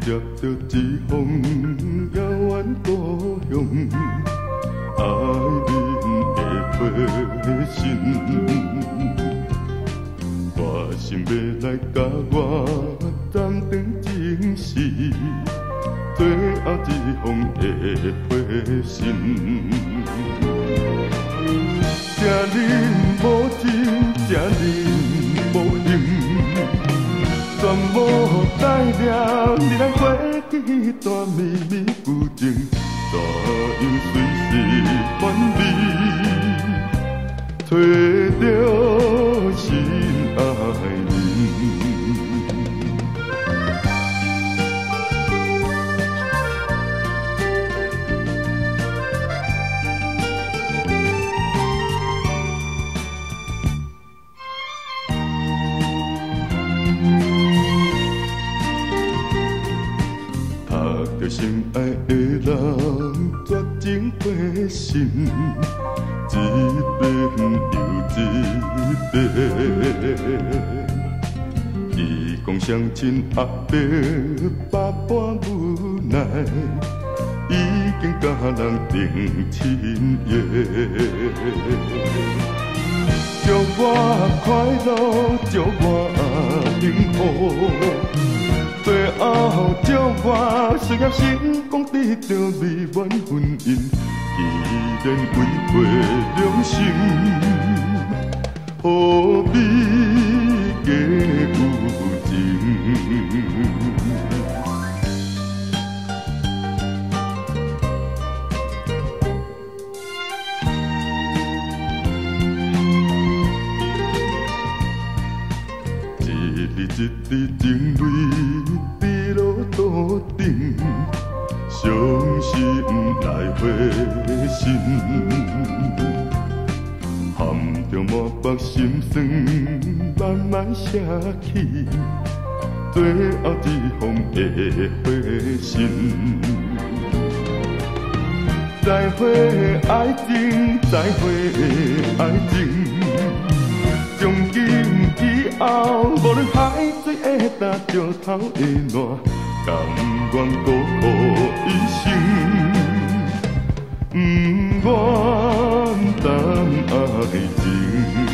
接着一封遥远故乡，爱人的回信。我心要来甲我暂停情事，最后一封的回信。这人无情，这人无情。全无代念，你咱过去段绵绵旧情，怎样随时完美，找到心爱人。心爱的人绝情回信，一遍又一遍。伊讲双亲阿伯百般无奈，已经甲人定亲约。祝我快乐，祝我幸福。最后，祝我事业成功，得到美满婚姻，依然违背良心，何必假有情？一字情泪滴落土顶，伤心来回信，含着满腹心酸慢慢写起，最后一封的回信。再会爱情，再会爱情。从今以后，无论海水会打着头的烂，甘愿孤苦一生，不愿当爱情。